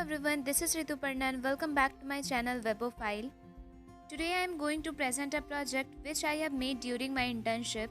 everyone, this is Rituparna and welcome back to my channel Webophile. Today I am going to present a project which I have made during my internship.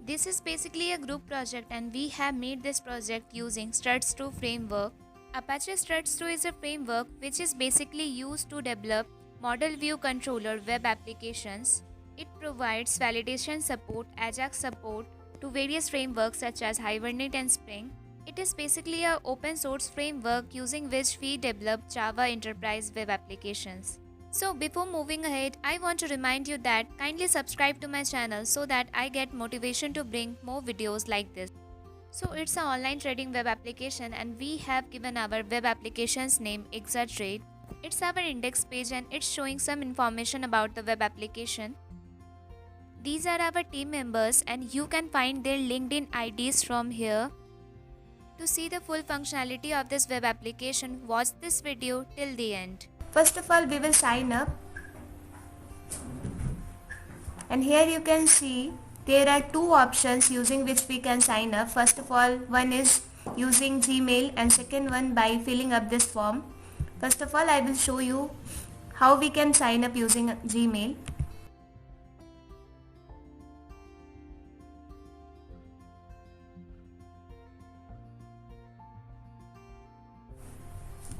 This is basically a group project and we have made this project using Struts2 framework. Apache Struts2 is a framework which is basically used to develop model view controller web applications. It provides validation support, Ajax support to various frameworks such as Hibernate and Spring. It is basically an open source framework using which we develop Java enterprise web applications. So before moving ahead, I want to remind you that kindly subscribe to my channel so that I get motivation to bring more videos like this. So it's an online trading web application and we have given our web application's name ExaTrade. It's our index page and it's showing some information about the web application. These are our team members and you can find their LinkedIn IDs from here. To see the full functionality of this web application, watch this video till the end. First of all, we will sign up. And here you can see there are two options using which we can sign up. First of all, one is using Gmail and second one by filling up this form. First of all, I will show you how we can sign up using Gmail.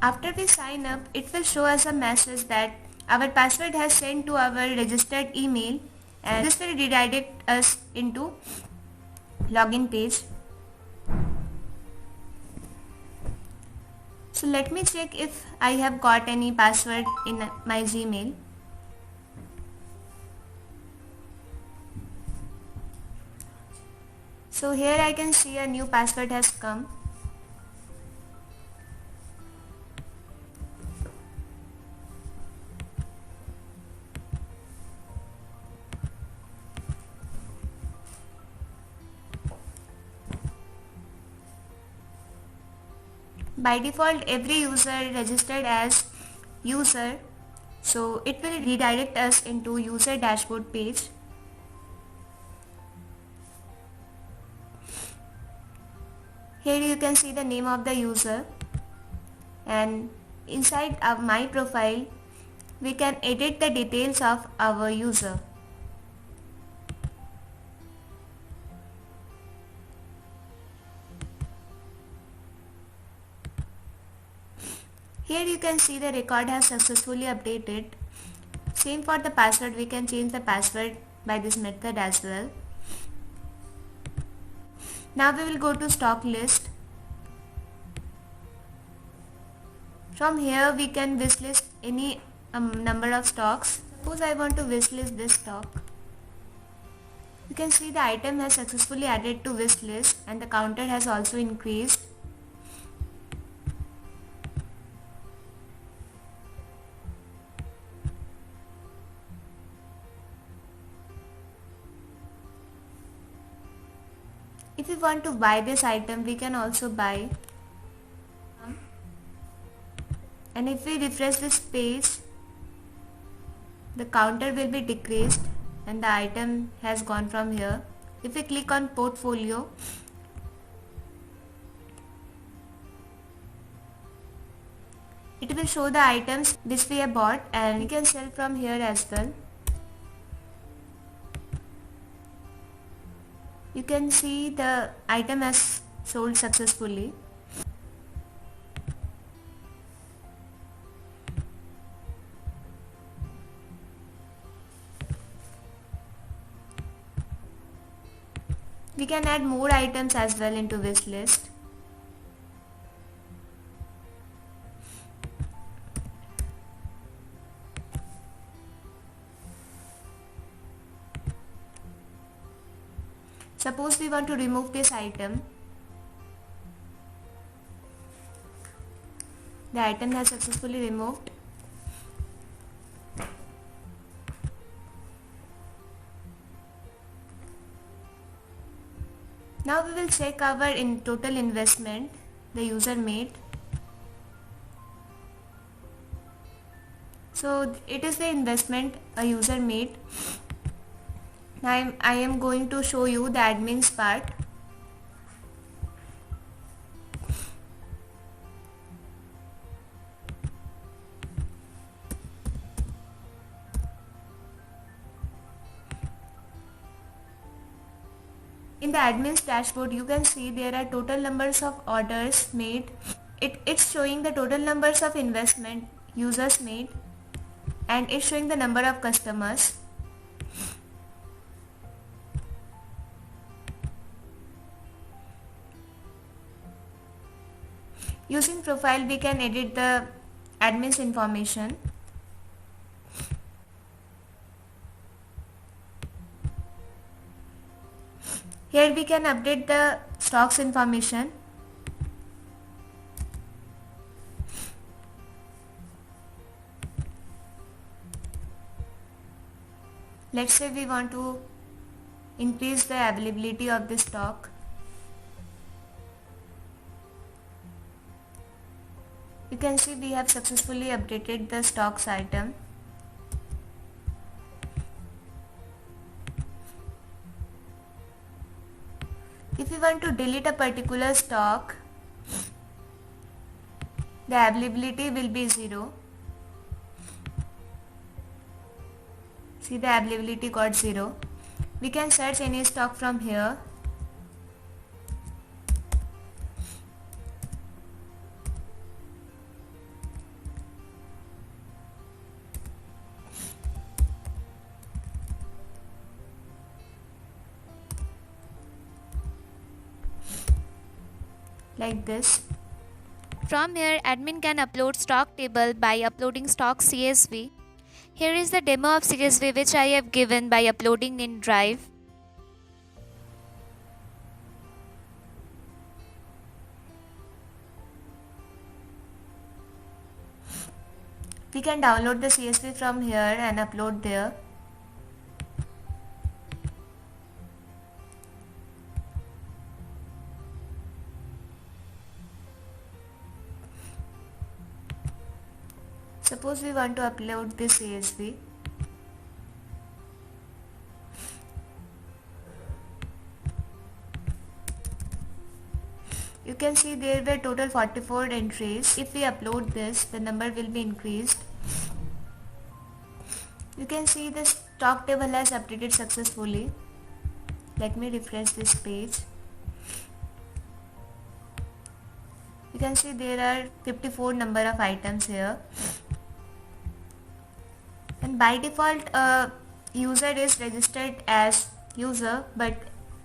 After we sign up, it will show us a message that our password has sent to our registered email and this will redirect us into login page. So let me check if I have got any password in my Gmail. So here I can see a new password has come. By default, every user registered as user, so it will redirect us into user dashboard page. Here you can see the name of the user and inside of my profile we can edit the details of our user. Here you can see the record has successfully updated. Same for the password, we can change the password by this method as well. Now we will go to stock list. From here we can wishlist any number of stocks. Suppose I want to wishlist this stock. You can see the item has successfully added to wish list and the counter has also increased. If we want to buy this item, we can also buy. And if we refresh this page, the counter will be decreased and the item has gone from here. If we click on portfolio, it will show the items which we have bought and we can sell from here as well. You can see the item has sold successfully. We can add more items as well into wish list. Suppose we want to remove this item. The item has successfully removed. Now we will check our total investment the user made. So it is the investment a user made. Now I am going to show you the admins part. In the admin's dashboard, you can see there are total numbers of orders made. It's showing the total numbers of investment users made, and it's showing the number of customers. Using profile, we can edit the admin's information. Here we can update the stocks information. Let's say we want to increase the availability of the stock. You can see we have successfully updated the stocks item. If we want to delete a particular stock, the availability will be 0. See, the availability got 0. We can search any stock from here. Like this. From here, admin can upload stock table by uploading stock CSV. Here is the demo of CSV which I have given by uploading in Drive. We can download the CSV from here and upload there. Suppose we want to upload this CSV. You can see there were total 44 entries. If we upload this, the number will be increased. You can see the stock table has updated successfully. Let me refresh this page. You can see there are 54 number of items here. And by default, user is registered as user, but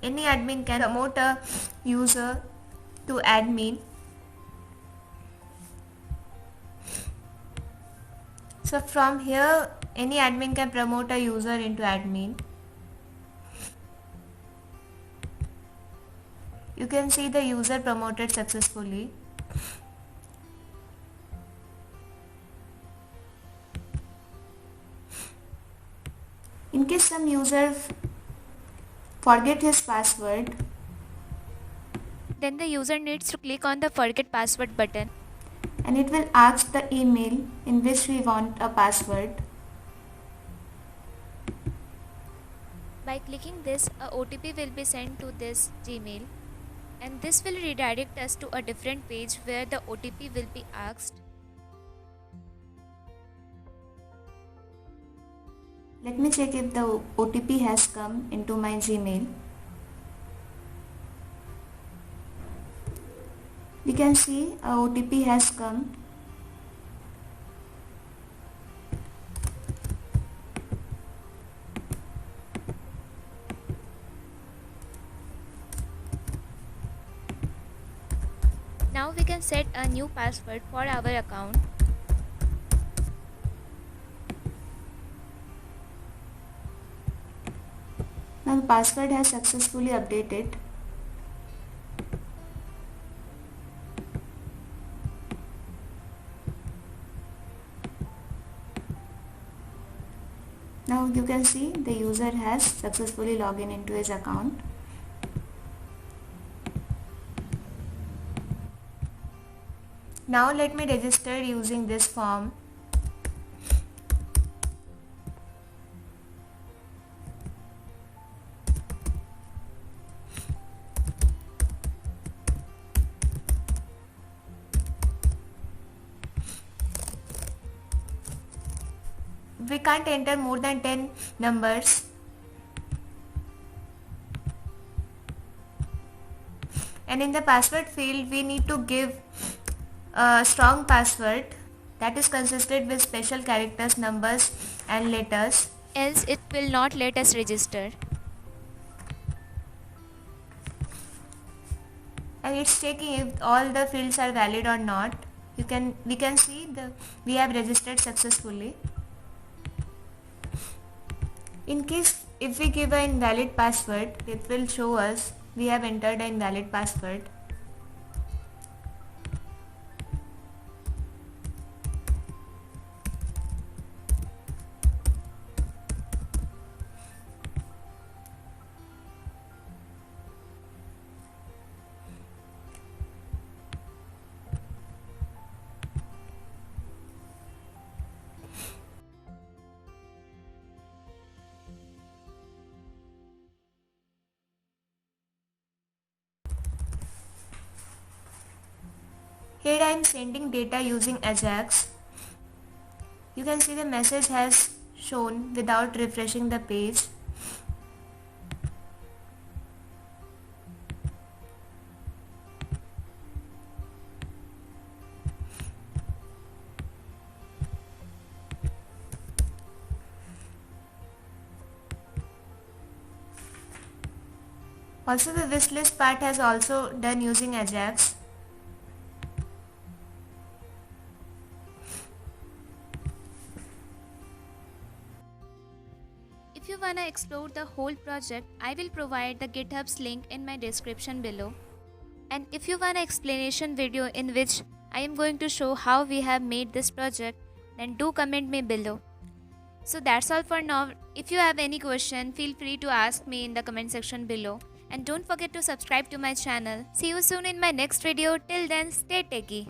any admin can promote a user to admin. So from here, any admin can promote a user into admin. You can see the user promoted successfully. In case some user forget his password, Then the user needs to click on the forget password button. and it will ask the email in which we want a password. By clicking this, a OTP will be sent to this Gmail, and this will redirect us to a different page where the OTP will be asked. Let me check if the OTP has come into my Gmail. We can see a OTP has come. Now we can set a new password for our account. Now the password has successfully updated. Now you can see the user has successfully logged in into his account. Now let me register using this form. We can't enter more than 10 numbers. And in the password field we need to give a strong password that is consisted with special characters, numbers and letters. else it will not let us register. And it's checking if all the fields are valid or not. We can see we have registered successfully. In case if we give an invalid password, it will show us we have entered an invalid password. Here I am sending data using Ajax. You can see the message has shown without refreshing the page. Also the wishlist part has also done using Ajax. If you wanna explore the whole project, I will provide the GitHub's link in my description below. And if you want an explanation video in which I am going to show how we have made this project, then do comment me below. So that's all for now. If you have any question, feel free to ask me in the comment section below. And don't forget to subscribe to my channel. See you soon in my next video. Till then, stay techy.